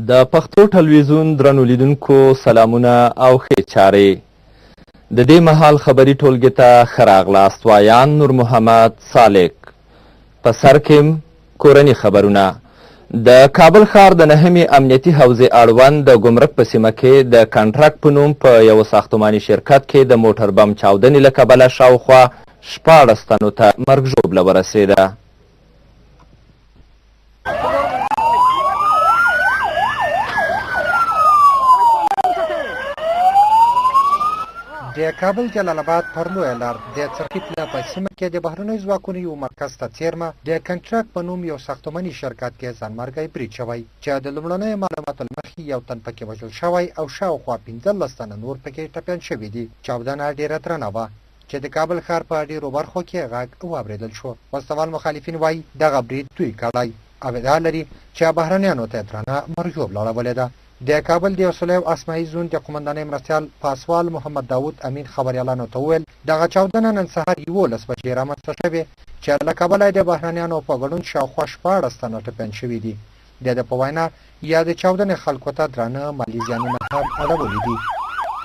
د پښتو ټلویزیون درنو لیدونکو سلامونه او ښې چارې. د دې مهال خبري ټولګې ته ښه راغلاست. وایان نور محمد سالک. په سر کې کورني خبرونه. د کابل ښار د نهمې امنیتي حوزې اړوند د ګمرک په سیمه کې د کنټرک په نوم په یو ساختماني شرکت کې د موټر بم چاودنې له کبله شاوخوا 14 تنو ته مرګ ژوبله ورسېده. د کابل جلال آباد پر لویه لار د څرخي پله په سیمه کې د بهرنیو ځواکونو یو مرکز ته څیرمه د کنټرک په نوم یو ساختماني شرکت کې ځانمرګی برید شوی چې د لومړنیو معلوماتو له مخې یو تن پکې وژل شوی او شاوخوا 15 تنه نور پکې ټپیان شوي دي. چاودنه ډېره درنه وه چې د کابل ښار په ډېرو برخو کې غږ واورېدل شو. وسوال مخالفین وایي دغه برید دوی کړی او ادعا لري چې بهرنیانو ته درنه مرګ ژوبله اړولې ده. د کابل د یوسلیو اسماعي زون د قومندانۍ مرستیال پاسوال محمد داود امین خبریالانو ته وویل دغه چاودنه نن سهار 11 بجې رامنځته شوې چې له کبله د بهرنیانو په ګډون شاوخوا 14 تنه ټپیان شوي دي. د ده په وینا یا د چاودنې خلکو ته درانه مالي زیانونه هم اړولي دي.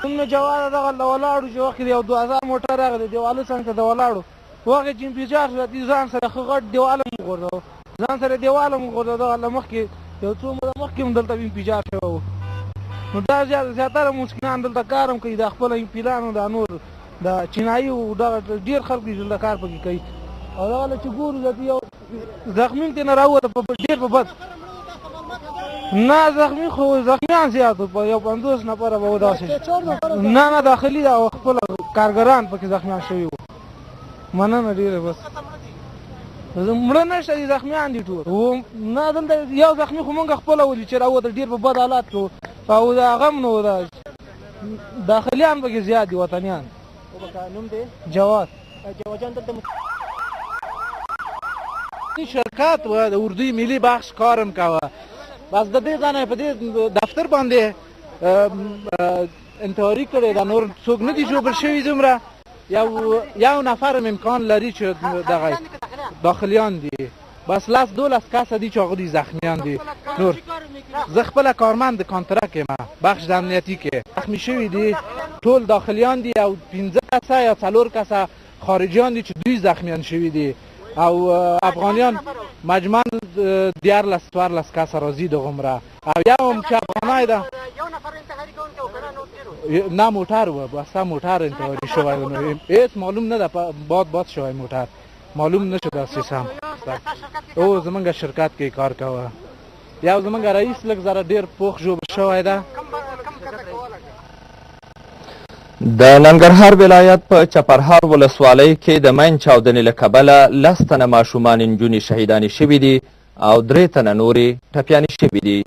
موږ جواب دغه ولاړو چې وخت یو 2000 موټر راغلی دیواله څنګه د ولاړو وخت چې انفجار شو د ځان سره خو غټ دیواله مو غورځاو ځان سره دیواله مو غورځاو د مخکې یو څو مخکې هم دلته انفجار شوی و. نو دا زیاتره مسکینان دلته کار هم کوي د خپل پیلانو د نور د چینایي او دغه ډېر خلک دي دلته کار پکې کوي او دغه چې ګورو یو زخمین ترې نه راووته ډېر په بد نه زخمي خو زخمیان زیات وو یو 50 نفره به و داسې نه داخلي ده او خپل کارګران پکې زخمیان شوي وو. مننه ډېره بس مړه نشته دي زخمیان دي ټول نه دلته یو زخمي خو مونږ خپله ولي چې راووته ډېر په بد حالات کې او د هغه هم نو د داخلیان پکې زیات دي وطنیان. نوم دی جواد جان دلته شرکت و د اردوی ملي بخش کارم کوه بس د دې ځانه په دې دفتر باندې انتحاري کړی دا نور څوک نه دي ژوبل شوي دومره یو نفر هم امکان لري چې دغه داخلیان دي بس 12 کسه دي چې هغه دي زخمیان دي. نور زه خپله کارمند کانترک یم بخش د امنیتي کې زخمي شوي دي ټول داخلیان دي او 15 کسه یا 4 کسه خارجیان دي چې دوی زخمیان شوي دي او افغانیان مجموعاً 14 کسه راځي د غمره او یو هم چې افغانای ده نه موټر و بس موټر انتحاري شوی نو هیڅ معلوم نه ده باد شوی موټر معلوم نشد داسې سم او زمونږ شرکت کې کار کوه یو زمونږ رئیس لږ ذره ډېر پوخ ژوبل شوی ده. د ننګرهار ولایت په چپرهار ولسوالۍ کې د مین چاودنې له کبله 10 تنه ماشومان نجونې شهیدانې شوي دي او 3 تنه نورې ټپیانې شوي دي.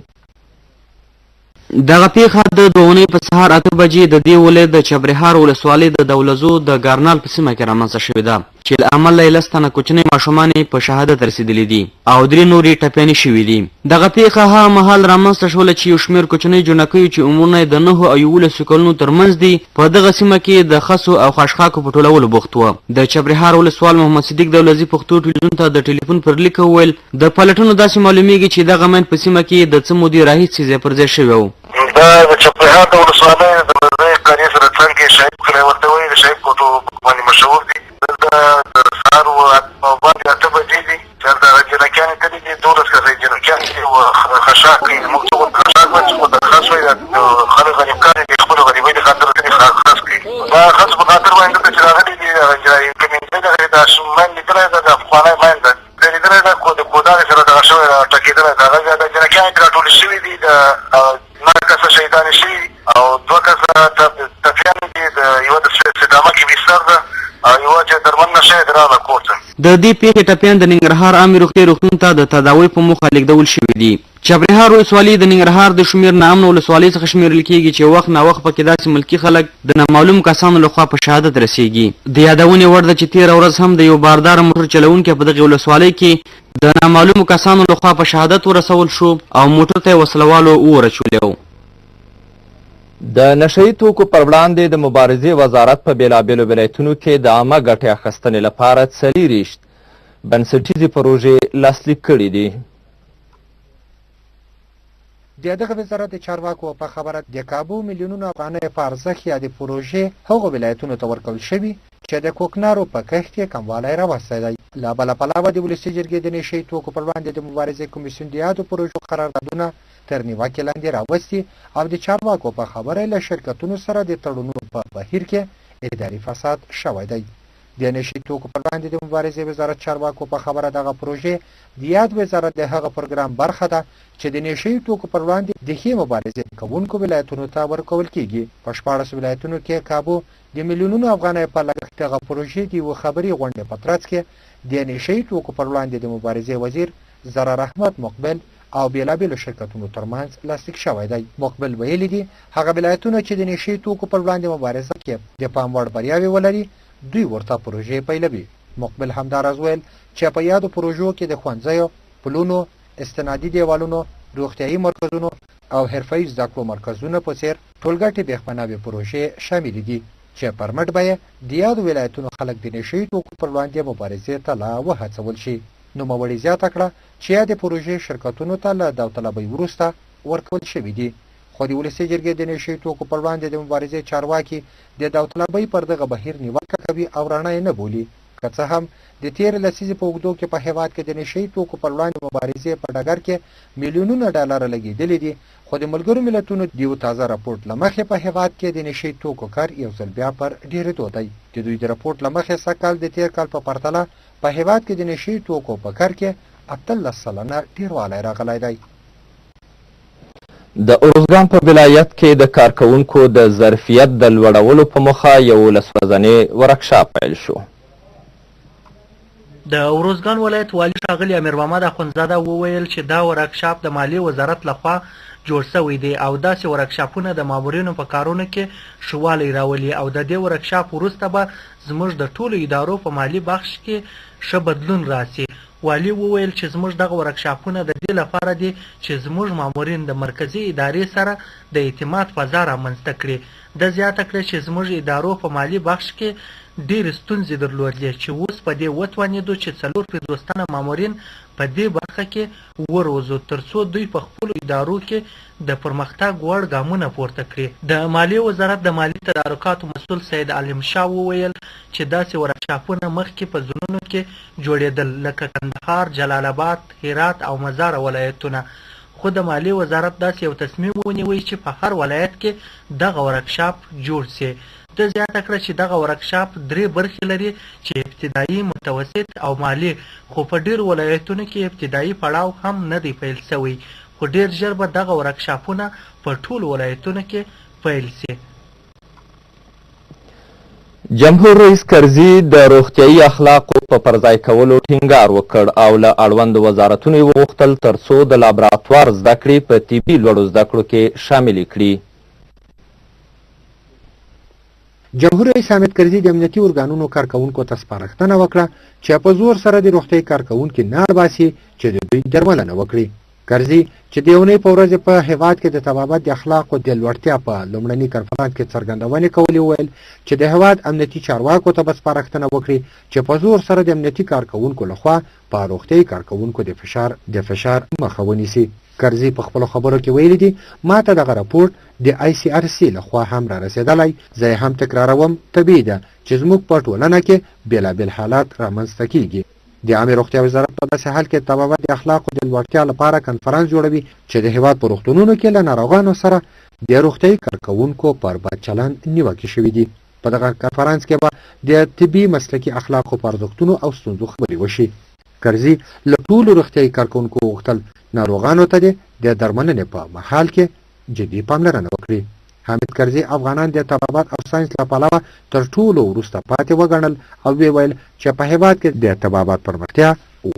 دغه پیښه د 2 په سهار 8 بجې د دې ولایت د چپرهار ولسوالۍ د دولزو د ګارنال په سیمه کې رامنځته شوې ده چې له امله 10 تنه کوچنۍ ماشومان په شهادت رسېدلي دي او 3 نورې ټپیانې شوي دي. دغه پیښه هغه مهال رامنځته شوله چې یو شمېر کوچنۍ جنکیو چې عمرونه د 9 او 11 کلونو ترمنځ دي په دغه سیمه کې د خسو او خاشخاکو په ټولولو بوخت وه. د چپرهار ولسوال محمد صدیق دولزي پښتو ټلویزیون ته د ټلیفون پر لیک وویل د پلټنو داسې معلومیږي چې دغه مین په سیمه کې د څه مودې راهیسې ځای پر ځای شوی و. دا د چپرهار د ولسوالۍ د دولزۍ قانع سره څنګ کې شهید کلی ورته وایي د شهید کوټو باندې مشهور دي. دلته د سهار باندې 8 بجې دي چې دغه جنکیانې تللي دي 12 کسه جنکیان دي او خشاک کوي موږ څه ورته خشاک وایو څه ورته خس وایي خلک غریبکان دي خپلو غریبۍ د خاطر تللي خس کوي دا خس په خاطر باندې دلته چې راغلي دي کمیونټۍ دغه دا مین لیدلی ده د افغانۍ مین ده پرې لیدلی ده د کودارې سره دغه شوی ده ټکېدلی ده هغه د جنکیانې ترې راټولې شوي دي د 9 کسه شهیدانې شوي او 2 کسه ټپیانې دي یوه د صدامه کې بستر ده او یوه چې درملنه شوې ده راغله کور ته. د دې پیښې ټپیان د ننګرهار عامې روغتیايي روغتون ته د تداوۍ په موخه لیږدول شوي دي. چپرهار ولسوالۍ د ننګرهار د شمېر ناامنو ولسوالۍ څخه شمېرل کېږي چې وخت ناوخت پکې داسې ملکي خلک د نامعلوم کسانو لخوا په شهادت رسېږي. د یادونې وړ ده چې تېره ورځ هم د یو بارداره موټر چلوونکی په دغې ولسوالۍ کې د نامعلومو کسانو لخوا په شهادت ورسول شو او موټر ته یې وسلوالو اور اچولی و. د نشهیي توکو پر وړاندې د مبارزې وزارت په بېلابېلو ولایتونو کې د عامه ګټې اخیستنې لپاره 40 بنسټیزې پروژې لاسلیک کړي دي. د دغه وزارت د چارواکو په خبره د کابو میلیونونو افغانۍ په ارزښت یادې پروژې هغو ولایتونو ته ورکول شوي چې د کوکنارو په کښت کې کموالی راوستی دی. له بله پلوه د ولسي جرګې د نشهیي توکو پر وړاندې د مبارزې کمیسیون د یادو پروژو قراردادونه تر نیوکې لاندې راوستي او د چارواکو په خبره له شرکتونو سره د تړونونو په بهیر کې اداري فساد شوی دی. د نشهیي توکو پر وړاندې د مبارزې وزارت چارواکو په خبره دغه پروژې د یاد وزارت د هغه پروګرام برخه ده چې د نشهیي توکو پر وړاندې د ښې مبارزې کوونکو ولایتونو ته ورکول کیږي. په 14 ولایتونو کې کابو د میلیونونو افغانۍ په لګښت دغه پروژې د یوه خبري غونډې په ترڅ کې د نشهیي توکو پر وړاندې د مبارزې وزیر ضرر احمد مقبل او بیلابیلو شرکتونو ترمنځ لاسلیک شوی دی. مقبل ویلي دي هغه ولایتونه چې د نشهیي توکو پر وړاندې مبارزه کې د پام وړ بریاوې ولري دوی ورته پروژې پیلوي. مقبل همداراز ویل چې په یادو پروژو کې د ښوونځیو، پلونو، استنادي دیوالونو، روغتیایي مرکزونو او حرفه‌ایي زده کړو مرکزونو په څېر ټولګټې بېخبناوې پروژې شاملې دي چې پر مټ به یې د یادو ولایتونو خلک د نشهیي توکو پر وړاندې مبارزې ته لا وهڅول شي. نوموړي زیاته کړه چې یادې پروژې شرکتونو ته له داوطلبۍ وروسته ورکول شوي دي، خو د ولسي جرګې د نشهیي توکو پر وړاندې د مبارزې چارواکي د داوطلبۍ پر دغه بهیر نیوکه کوي او رڼا یې نه بولي. که څه هم د تېرې لسیزې په اوږدو کې په هېواد کې د نشهیي توکو پر وړاندې مبارزې په ډګر کې میلیونونه ډالره لګېدلي دي، خو د ملګرو ملتونو د یو تازه راپورټ له مخې په هېواد کې د نشهیي توکو کار یو ځل بیا پر ډېرېدو دی. د دوی د راپورټ له مخې سږ کال د تېر کال په پرتله په هېواد کې د نشهیي توکو په کار کې 18% ډېروالی راغلی دی. د ارزګان په ولایت کې د کارکوونکو د ظرفیت د لوړولو په موخه 11 ورځنی ورکشاپ پیل شو. د ارزګان ولایت والي ښاغلي امیر محمد اخوندزاده وویل چې دا ورکشاپ د مالیې وزارت لخوا جوړ شوی دی او داسې ورکشاپونه د مامورینو په کارونو کې ښه والی راولي او د دې ورکشاپ وروسته به زموږ د ټولو ادارو په مالي بخش کې ښه بدلون راسي. والي وویل چې زموږ دغه ورکشاپونه د دې لپاره دي چې زموږ مامورین د مرکزي ادارې سره د اعتماد فضا رامنځته کړي. د زیاته کړه چې زموږ ادارو په مالي بخش کې ډېرې ستونزې درلودلې چې اوس په دې وتوانېدو چې 450 تنه مامورین په دې برخه کې وروزو تر څو دوی په خپلو ادارو کې د پرمختګ وړ ګامونه پورته کړي. د مالیې وزارت د مالي تدارکاتو مسؤل سید علیم شاه وویل چې داسې ورکشاپونه مخکې په ځایونو کې جوړېدل لکه کندهار، جلال آباد، هرات او مزار ولایتونه، خو د مالیې وزارت داسې یو تصمیم ونیوی چې په هر ولایت کې دغه ورکشاپ جوړ سي. د زیاته کړه چې دغه ورکشاپ 3 برخې لري چې ابتدایي، متوسط او مالی، خو په ډېرو ولایتونو کې ابتدایي پړاو هم نه دی پیل شوی، خو ډېر ژر به دغه ورکشاپونه په ټولو ولایتونو کې پیل سي. جمهور رئیس کرزي د روغتیایي اخلاقو په پرځای کولو ټینګار وکړ او له اړوندو وزارتونو یې وغوښتل ترڅو د لابراتوار زده کړې په طبي لوړو زده کړو کې شاملې کړي. جمهور رئیس حامد کرزي د امنیتي ارګانونو کارکوونکو ته سپارښتنه وکړه چې په زور سره د روغتیایي کارکوونکي نه اړباسي چې د دوی درملنه وکړي. کرزي چې د اونۍ په ورځ په هېواد کې د طبابت د اخلاقو د لوړتیا په لومړني کنفرانس کې څرګندونې کولې وویل چې د هېواد امنیتي چارواکو ته به سپارښتنه وکړي چې په زور سره د امنیتي کارکوونکو لخوا په روغتیایي کارکوونکو د فشار مخه ونیسي. کرزي په خپلو خبرو کې ویلي دي ما ته دغه راپورټ د ICRC لخوا هم را رسېدلی، زه یې هم تکراروم. طبیعي ده چې زموږ په ټولنه کې بېلابېل حالات رامنځته کیږي. د عامې روغتیا وزارت په داسې حال کې طبابت د اخلاقو د لوړتیا لپاره کنفرانس جوړوي چې د هېواد په روغتونونو کې له ناروغانو سره د روغتیایي کارکوونکو پر بد چلند نیوکې شوي دي. په دغه کنفرانس کې به د طبي مسلکي اخلاقو په ارزښتونو او ستونزو خبرې وشي. کرزي له ټولو روغتیایي کارکوونکو وغوښتل ناروغانو ته د درملنې په مهال کې جدي پاملرنه وکړي. حامد کرزي افغانان د طبابت او ساینس له پلوه تر ټولو وروسته پاتې وګڼل او ویل چې په هېواد کې د طبابت پرمختیا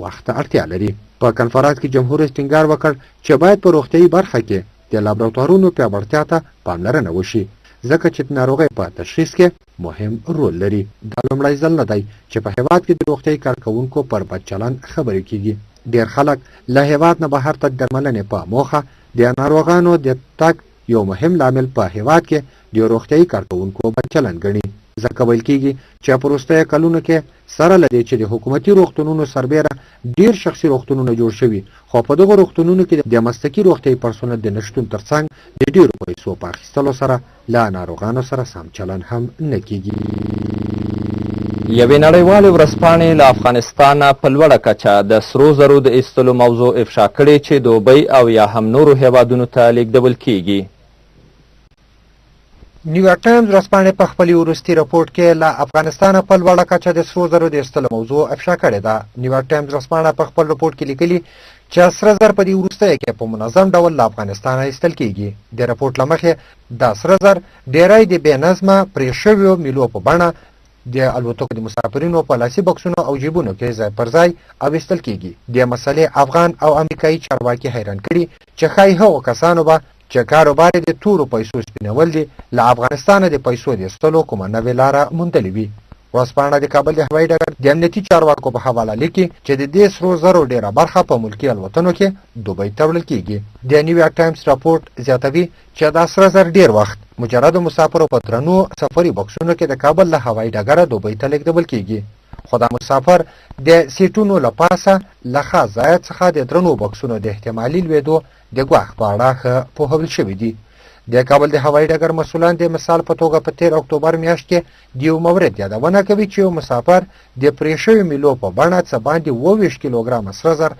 وخت ته اړتیا لري. په کنفرانس کې جمهور رئیس ټینګار وکړ چې باید په روغتیایي برخه کې د لابراتوارونو پیاوړتیا ته پاملرنه وشي ځکه چې د ناروغۍ په تشخیص کې مهم رول لري. دا لومړی ځل نه دی چې په هېواد کې د روغتیایي کارکوونکو پر بد چلند خبرې کیږي. ډېر خلک له هېواد نه بهر ته درملنې په موخه د ناروغانو د تګ یو مهم لامل په هېواد کې د روغتیایي کارکوونکو بد چلند ګڼي. ځکه ویل کېږي چې په وروستیو کلونو کې سره له دې چې د حکومتي روغتونونو سربیره ډیر شخصي روغتونونه جوړ شوي خو په دغو روغتونونو کې د مسلکي روغتیایي پرسونل د نشتون ترڅنګ د ډیرو پیسو په اخیستلو سره له ناروغانو سره سم چلن هم نه کېږي. یوې نړیوالې ورځپاڼې له افغانستانه په لوړه کچه د سرو زرو د ایستلو موضوع افشا کړې چې دوبۍ او یا هم نورو هیوادونو ته لیږدول کیږي. نیویارک ټایمز ورځپاڼې په خپل وروستي راپورټ کې له افغانستانه په لوړه کچه د سرو زرو د ایستلو موضوع افشا کړې ده. نیویارک ټایمز ورځپاڼه په خپل راپورټ کې لیکلي چې سره زر په دې وروستیو کې په منظم ډول له افغانستانه ایستل کیږي. د راپورټ له مخې دا سره زر ډیری د بې نظمه پرې شویو میلو په بڼه د الوتکو د مسافرینو په لاسي بکسونو او جیبونو کې ځای پر ځای او ایستل کیږي. دې مسلې افغان او امریکایي چارواکي حیران کړي چې ښایي هغو کسانو به چې کاروبار یې د تورو پیسو سپینول دي له افغانستانه د پیسو د ایستلو کومه نوې لاره موندلې وي. ورځپاڼه د کابل د هوایي ډګر د امنیتي چارواکو په حواله لیکي چې د دې سرو زرو ډیره برخه په ملکي الوتنو کې دوبۍ ته وړل کیږي. د نیویارک ټایمز راپورټ زیاتوي چې دا سره زر ډیر وخت مجردو مسافرو په درنو سفري بکسونو کې د کابل له هوایي ډګره دوبۍ ته لیږدول کیږي. خو دا مسافر د سیټونو له پاسه له خاص ځای څخه د درنو بکسونو د احتمالي لوېدو د ګواښ په اړه ښه پوهول شوي دي. د کابل د هوایي ډګر مسؤلان د مثال په توګه په 13 اکتوبر میاشت کې د یو مورد یادونه کوي چې یو مسافر د پرې شوي میلو په بڼه څه باندې 22 کیلوګرامه سره زر